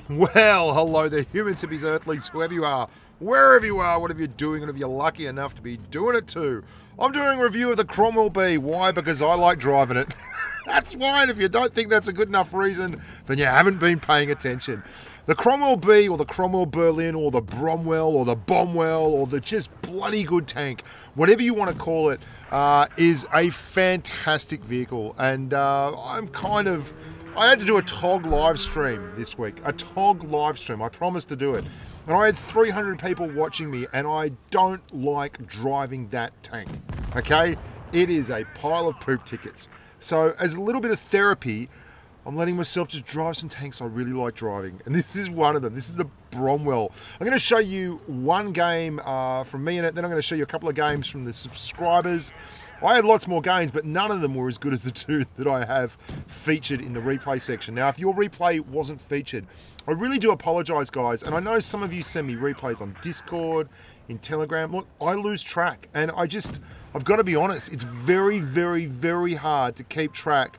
Well, hello there, human tippies, earthlings, whoever you are, wherever you are, whatever you're doing, and if you're lucky enough to be doing it too. I'm doing a review of the Cromwell B. Why? Because I like driving it. That's why, and if you don't think that's a good enough reason, then you haven't been paying attention. The Cromwell B, or the Cromwell Berlin, or the Bromwell, or the bombwell, or the just bloody good tank, whatever you want to call it, is a fantastic vehicle. And I had to do a TOG live stream this week. A TOG live stream. I promised to do it. And I had 300 people watching me, and I don't like driving that tank. Okay? It is a pile of poop tickets. So as a little bit of therapy, I'm letting myself just drive some tanks I really like driving. And this is one of them. This is the Bromwell. I'm going to show you one game from me in it. Then I'm going to show you a couple of games from the subscribers. I had lots more games, but none of them were as good as the two that I have featured in the replay section. Now, if your replay wasn't featured, I really do apologize, guys. And I know some of you send me replays on Discord, in Telegram. Look, I lose track. And I've got to be honest, it's very, very, very hard to keep track.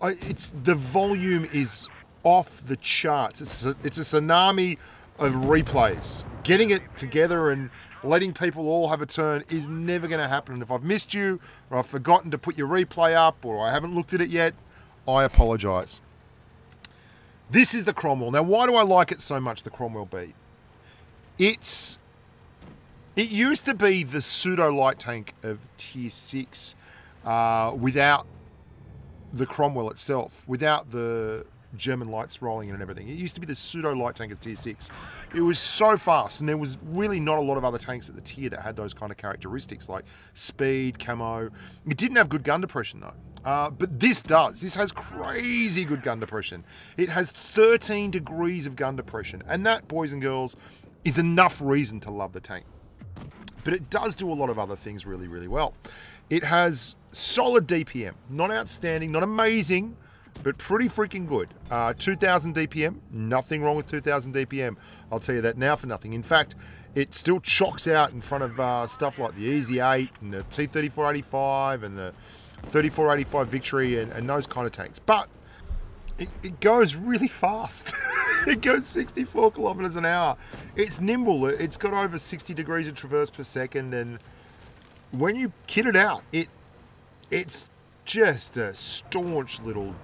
The volume is off the charts. It's a tsunami of replays. Getting it together and letting people all have a turn is never going to happen. And if I've missed you, or I've forgotten to put your replay up, or I haven't looked at it yet, I apologize. This is the Cromwell. Now, why do I like it so much, the Cromwell B? It used to be the pseudo light tank of Tier 6 without the Cromwell itself, without the German lights rolling in and everything. It used to be the pseudo light tank of Tier 6. It was so fast, and there was really not a lot of other tanks at the tier that had those kind of characteristics, like speed, camo. It didn't have good gun depression, though. But this does. This has crazy good gun depression. It has 13 degrees of gun depression, and that, boys and girls, is enough reason to love the tank. But it does do a lot of other things really, really well. It has solid DPM. Not outstanding, not amazing, but pretty freaking good. 2,000 DPM, nothing wrong with 2,000 DPM. I'll tell you that now for nothing. In fact, it still chocks out in front of stuff like the Easy 8 and the T-3485 and the 3485 Victory and those kind of tanks. But it goes really fast. It goes 64 kilometers an hour. It's nimble. It's got over 60 degrees of traverse per second, and when you kit it out, it's just a staunch little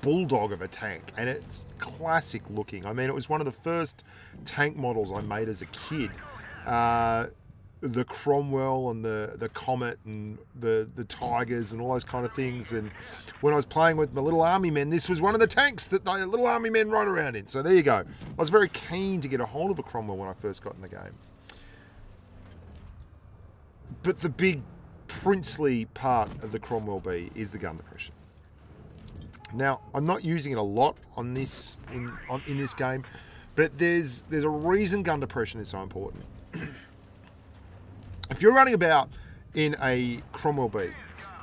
bulldog of a tank, and it's classic looking. I mean, it was one of the first tank models I made as a kid. The Cromwell and the Comet and the Tigers and all those kind of things. And when I was playing with my little army men, this was one of the tanks that the little army men rode around in. So there you go. I was very keen to get a hold of a Cromwell when I first got in the game. But the big princely part of the Cromwell B is the gun depression. Now, I'm not using it a lot on this in this game, but there's a reason gun depression is so important. If you're running about in a Cromwell B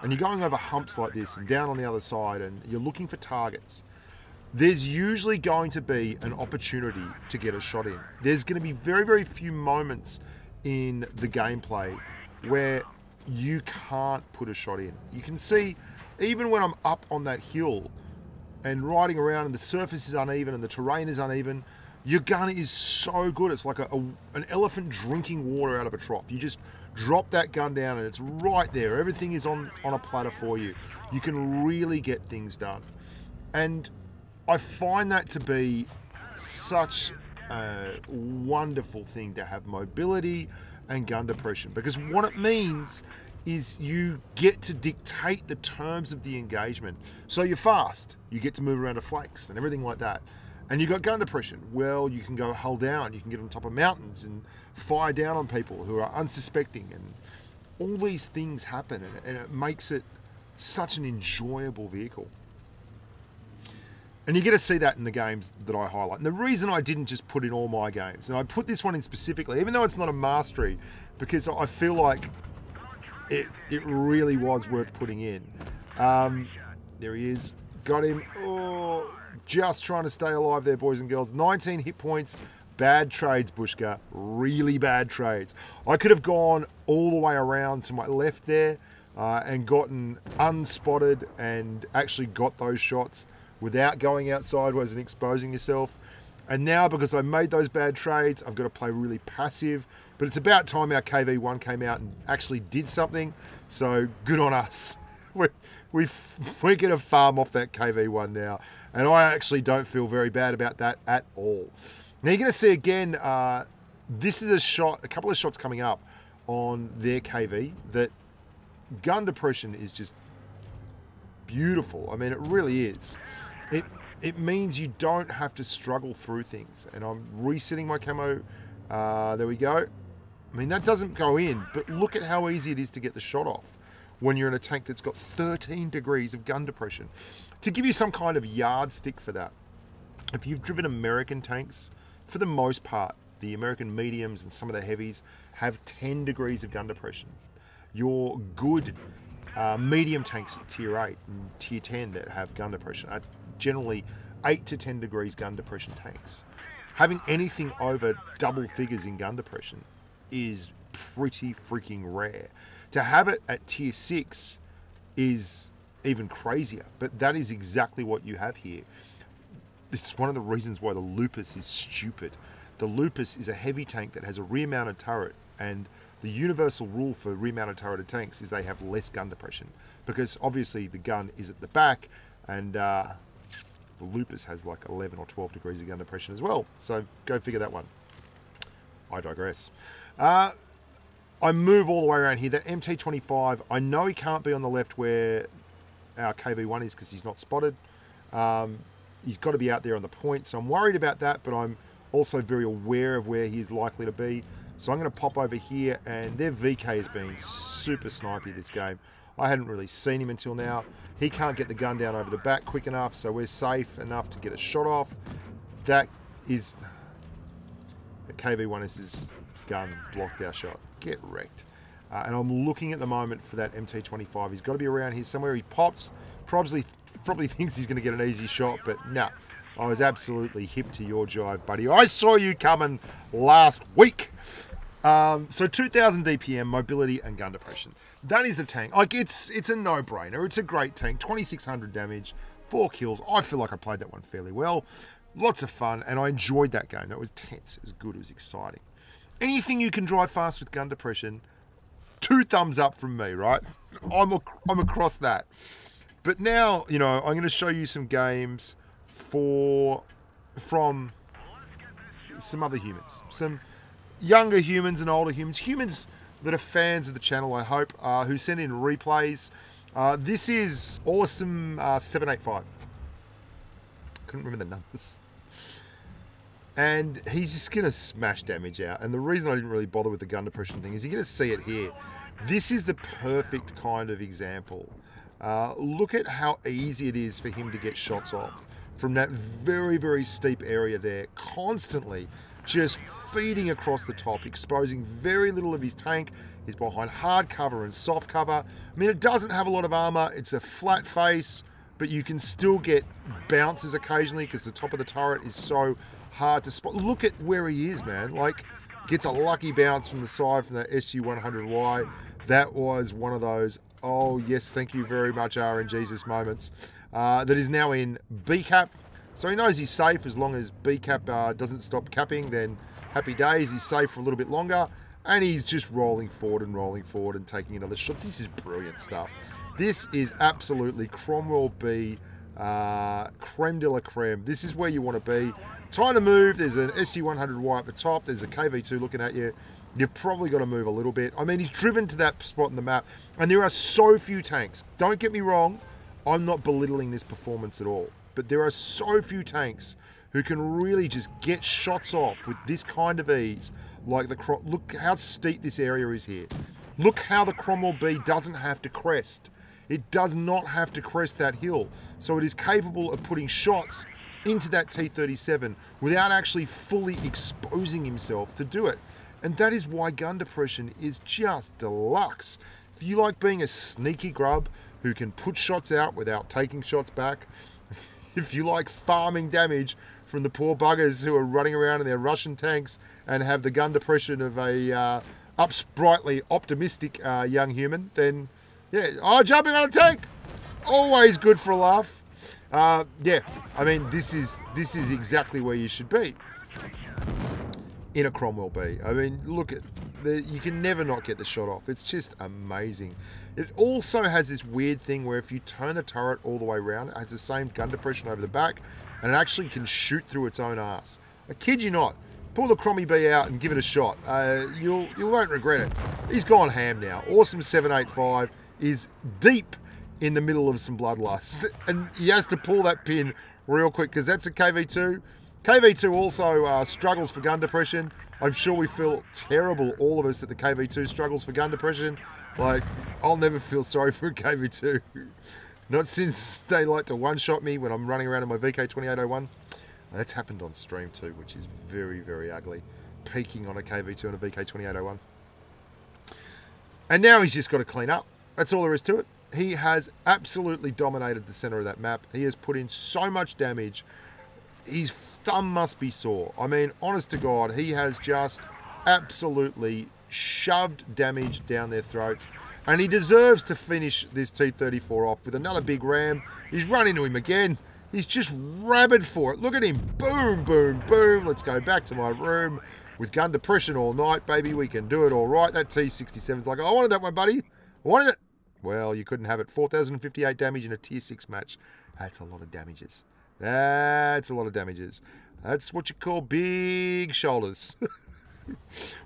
and you're going over humps like this and down on the other side and you're looking for targets, there's usually going to be an opportunity to get a shot in. There's going to be very, very few moments in the gameplay where you can't put a shot in. You can see, even when I'm up on that hill and riding around and the surface is uneven and the terrain is uneven, your gun is so good. It's like an elephant drinking water out of a trough. You just drop that gun down and it's right there. Everything is on a platter for you. You can really get things done. And I find that to be such a wonderful thing to have mobility and gun depression, because what it means is you get to dictate the terms of the engagement. So you're fast, you get to move around to flanks and everything like that. And you've got gun depression. Well, you can go hull down, you can get on top of mountains and fire down on people who are unsuspecting, and all these things happen, and it makes it such an enjoyable vehicle. And you get to see that in the games that I highlight. And the reason I didn't just put in all my games, and I put this one in specifically, even though it's not a mastery, because I feel like it really was worth putting in. There he is. Got him. Oh, just trying to stay alive there, boys and girls. 19 hit points. Bad trades, Bushka. Really bad trades. I could have gone all the way around to my left there and gotten unspotted and actually got those shots without going out sideways and exposing yourself. And now, because I made those bad trades, I've got to play really passive. But it's about time our KV1 came out and actually did something. So good on us. We're going to farm off that KV1 now. And I actually don't feel very bad about that at all. Now you're going to see again, this is a couple of shots coming up on their KV that gun depression is just beautiful. I mean, it really is. It means you don't have to struggle through things. And I'm resetting my camo. There we go. I mean, that doesn't go in, but look at how easy it is to get the shot off when you're in a tank that's got 13 degrees of gun depression. To give you some kind of yardstick for that, if you've driven American tanks, for the most part, the American mediums and some of the heavies have 10 degrees of gun depression. Your good medium tanks at tier 8 and tier 10 that have gun depression are generally 8 to 10 degrees gun depression tanks. Having anything over double figures in gun depression is pretty freaking rare. To have it at tier 6 is even crazier, but that is exactly what you have here. This is one of the reasons why the Lupus is stupid. The Lupus is a heavy tank that has a rear-mounted turret, and the universal rule for rear-mounted turreted tanks is they have less gun depression, because obviously the gun is at the back, and the Lupus has like 11 or 12 degrees of gun depression as well. So go figure that one. I digress. I move all the way around here. That MT-25, I know he can't be on the left where our KV-1 is because he's not spotted. He's got to be out there on the point, so I'm worried about that, but I'm also very aware of where he's likely to be. So I'm going to pop over here, and their VK has been super snipey this game. I hadn't really seen him until now. He can't get the gun down over the back quick enough, so we're safe enough to get a shot off. That is... The KV-1's gun blocked our shot. Get wrecked. And I'm looking at the moment for that MT-25. He's got to be around here somewhere. He pops. Probably thinks he's going to get an easy shot, but no. I was absolutely hip to your jive, buddy. I saw you coming last week. So 2000 DPM, mobility and gun depression. That is the tank. Like, it's a no-brainer. It's a great tank. 2600 damage, 4 kills. I feel like I played that one fairly well. Lots of fun, and I enjoyed that game. That was tense. It was good. It was exciting. Anything you can drive fast with gun depression, 2 thumbs up from me, right? I'm across that. But now, you know, I'm going to show you some games from some other humans. Some younger humans and older humans. Humans that are fans of the channel, I hope, who send in replays. This is Awesome 785. Couldn't remember the numbers. And he's just going to smash damage out. And the reason I didn't really bother with the gun depression thing is you're going to see it here. This is the perfect kind of example. Look at how easy it is for him to get shots off from that very, very steep area there, constantly just feeding across the top, exposing very little of his tank. He's behind hard cover and soft cover. I mean, it doesn't have a lot of armor. It's a flat face, but you can still get bounces occasionally because the top of the turret is so hard to spot. Look at where he is, man. Like, gets a lucky bounce from the side from that SU-100Y. That was one of those, oh yes, thank you very much, RNGesus moments. That is now in B cap. So he knows he's safe as long as B cap doesn't stop capping, then happy days. He's safe for a little bit longer. And he's just rolling forward and taking another shot. This is brilliant stuff. This is absolutely Cromwell B, creme de la creme. This is where you want to be. Time to move. There's an SU-100Y at the top. There's a KV-2 looking at you. You've probably got to move a little bit. I mean, he's driven to that spot in the map, and there are so few tanks. Don't get me wrong. I'm not belittling this performance at all, but there are so few tanks who can really just get shots off with this kind of ease. Like look how steep this area is here. Look how the Cromwell B doesn't have to crest. It does not have to crest that hill. So it is capable of putting shots into that T-37 without actually fully exposing himself to do it. And that is why gun depression is just deluxe. If you like being a sneaky grub who can put shots out without taking shots back, if you like farming damage from the poor buggers who are running around in their Russian tanks and have the gun depression of a uprightly optimistic young human, then yeah, jumping on a tank, always good for a laugh. Yeah, I mean, this is exactly where you should be in a Cromwell B. I mean, look at you can never not get the shot off. It's just amazing. It also has this weird thing where if you turn the turret all the way around, it has the same gun depression over the back, and it actually can shoot through its own ass. I kid you not. Pull the Crommy B out and give it a shot. You won't regret it. He's gone ham now. Awesome 785 is deep in the middle of some bloodlust, and he has to pull that pin real quick because that's a KV2. KV2 also struggles for gun depression. I'm sure we feel terrible, all of us, that the KV2 struggles for gun depression. Like, I'll never feel sorry for a KV2. Not since they like to one-shot me when I'm running around in my VK2801. That's happened on stream too, which is very, very ugly. Peaking on a KV2 and a VK2801. And now he's just got to clean up. That's all there is to it. He has absolutely dominated the center of that map. He has put in so much damage. His thumb must be sore. I mean, honest to God, he has just absolutely shoved damage down their throats. And he deserves to finish this T-34 off with another big ram. He's run into him again. He's just rabid for it. Look at him. Boom, boom, boom. Let's go back to my room with gun depression all night, baby. We can do it all right. That T-67's like, I wanted that one, buddy. I wanted it. Well, you couldn't have it. 4,058 damage in a tier 6 match. That's a lot of damages. That's a lot of damages. That's what you call big shoulders.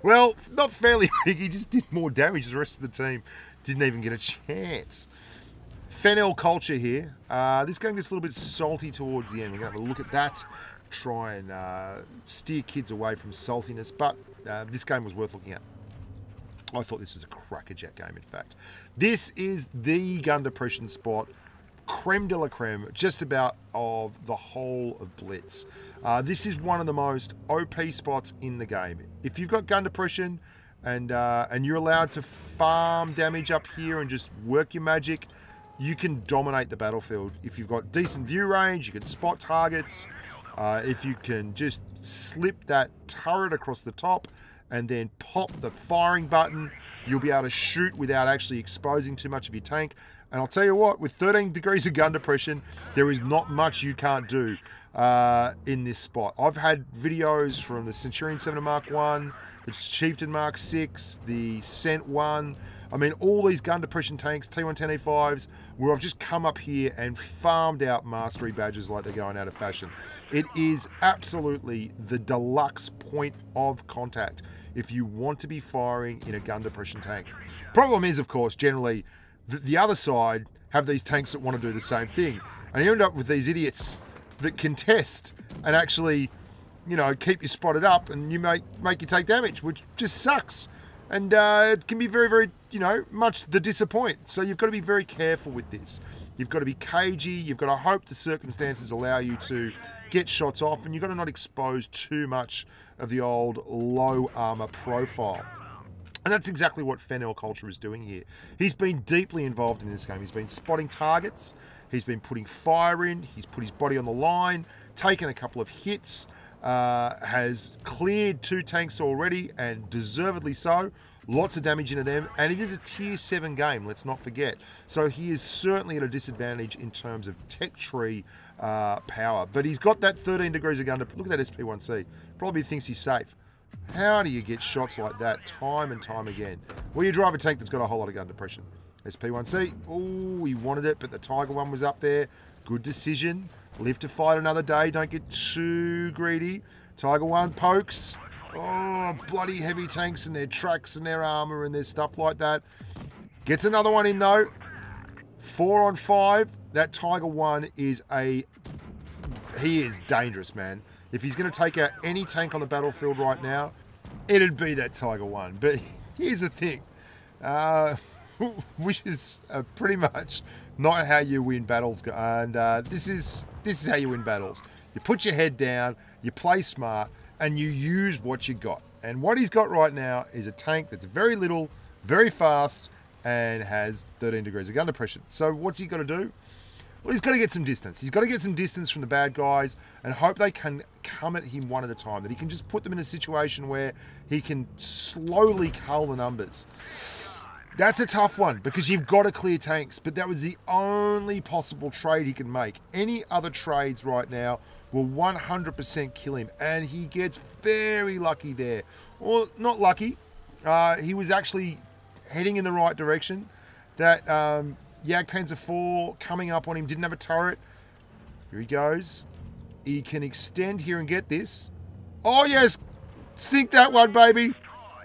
Well, not fairly big. He just did more damage. The rest of the team didn't even get a chance. Fennel culture here. This game gets a little bit salty towards the end. We're going to have a look at that. Try and steer kids away from saltiness. But this game was worth looking at. I thought this was a crackerjack game, in fact. This is the gun depression spot. Creme de la creme, just about, of the whole of Blitz. This is one of the most OP spots in the game. If you've got gun depression and you're allowed to farm damage up here and just work your magic, you can dominate the battlefield. If you've got decent view range, you can spot targets. If you can just slip that turret across the top and then pop the firing button, you'll be able to shoot without actually exposing too much of your tank. And I'll tell you what, with 13 degrees of gun depression, there is not much you can't do in this spot. I've had videos from the Centurion 7 Mark 1, the Chieftain Mark 6, the Cent 1. I mean, all these gun depression tanks, T110E5s, where I've just come up here and farmed out mastery badges like they're going out of fashion. It is absolutely the deluxe point of contact if you want to be firing in a gun depression tank. Problem is, of course, generally, the other side have these tanks that want to do the same thing. And you end up with these idiots that contest and actually, you know, keep you spotted up, and you make you take damage, which just sucks. And it can be very, very, you know, much the disappoint. So you've got to be very careful with this. You've got to be cagey. You've got to hope the circumstances allow you to get shots off, and you've got to not expose too much of the old low armor profile. And that's exactly what Fennel Culture is doing here. He's been deeply involved in this game. He's been spotting targets. He's been putting fire in. He's put his body on the line, taken a couple of hits, has cleared 2 tanks already, and deservedly so. Lots of damage into them. And it is a tier 7 game, let's not forget. So he is certainly at a disadvantage in terms of tech tree power. But he's got that 13 degrees of gun. Look at that SP1C. Probably thinks he's safe. How do you get shots like that time and time again? Well, you drive a tank that's got a whole lot of gun depression. SP1C, oh, he wanted it, but the Tiger one was up there. Good decision. Live to fight another day. Don't get too greedy. Tiger one pokes. Oh, bloody heavy tanks and their tracks and their armor and their stuff like that. Gets another one in, though. 4 on 5. That Tiger one is he is dangerous, man. If he's going to take out any tank on the battlefield right now, it'd be that Tiger one. But here's the thing, which is pretty much not how you win battles. And this is how you win battles. You put your head down, you play smart, and you use what you got. And what he's got right now is a tank that's very little, very fast, and has 13 degrees of gun depression. So what's he got to do? Well, he's got to get some distance. He's got to get some distance from the bad guys and hope they can come at him one at a time. That he can just put them in a situation where he can slowly cull the numbers. That's a tough one because you've got to clear tanks, but that was the only possible trade he can make. Any other trades right now will 100% kill him, and he gets very lucky there. Or not lucky. He was actually heading in the right direction. That Jagdpanzer 4 coming up on him didn't have a turret. Here he goes. He can extend here and get this. Oh, yes. Sink that one, baby.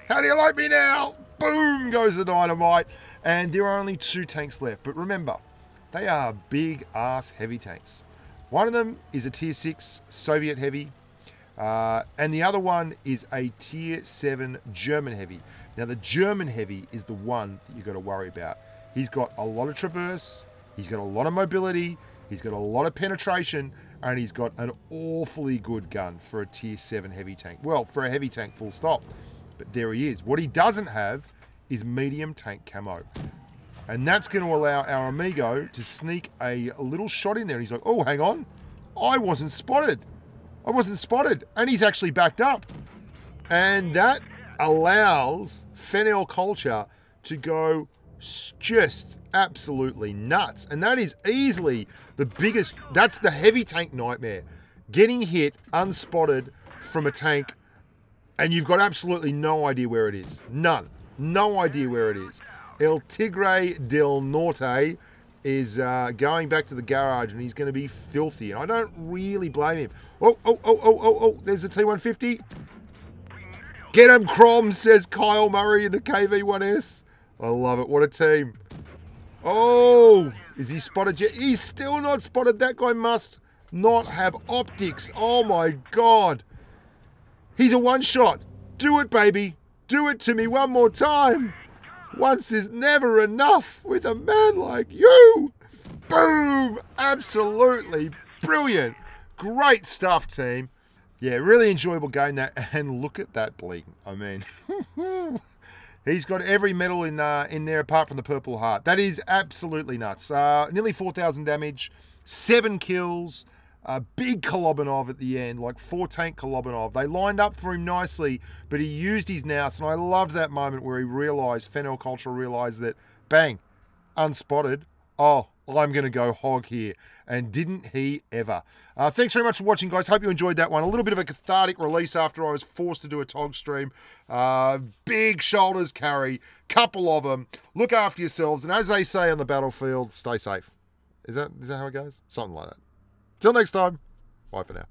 How do you like me now? Boom goes the dynamite. And there are only 2 tanks left. But remember, they are big ass heavy tanks. One of them is a tier 6 Soviet heavy. And the other one is a tier 7 German heavy. Now the German heavy is the one that you've got to worry about. He's got a lot of traverse. He's got a lot of mobility. He's got a lot of penetration. And he's got an awfully good gun for a tier 7 heavy tank. Well, for a heavy tank, full stop. But there he is. What he doesn't have is medium tank camo. And that's going to allow our amigo to sneak a little shot in there. And he's like, oh, hang on. I wasn't spotted. I wasn't spotted. And he's actually backed up. And that allows Fennel Culture to go just absolutely nuts. And that is easily the biggest, that's the heavy tank nightmare. Getting hit unspotted from a tank and you've got absolutely no idea where it is. None. No idea where it is. El Tigre del Norte is going back to the garage and he's going to be filthy. And I don't really blame him. Oh, there's a T-150. Get him, Crom, says Kyle Murray in the KV-1S. I love it. What a team. Oh, is he spotted yet? He's still not spotted. That guy must not have optics. Oh, my God. He's a one-shot. Do it, baby. Do it to me one more time. Once is never enough with a man like you. Boom. Absolutely brilliant. Great stuff, team. Yeah, really enjoyable game that. And look at that bleeding. I mean, he's got every medal in there apart from the Purple Heart. That is absolutely nuts. Nearly 4,000 damage, 7 kills. A big Kolobanov at the end, like 4 tank Kolobanov. They lined up for him nicely, but he used his nous, and I loved that moment where he realised, Fennel Culture realised that, bang, unspotted. Oh, I'm going to go hog here. And didn't he ever. Thanks very much for watching, guys. Hope you enjoyed that one. A little bit of a cathartic release after I was forced to do a TOG stream. Big shoulders carry, couple of them. Look after yourselves, and as they say on the battlefield, stay safe. Is that how it goes? Something like that. Till next time, bye for now.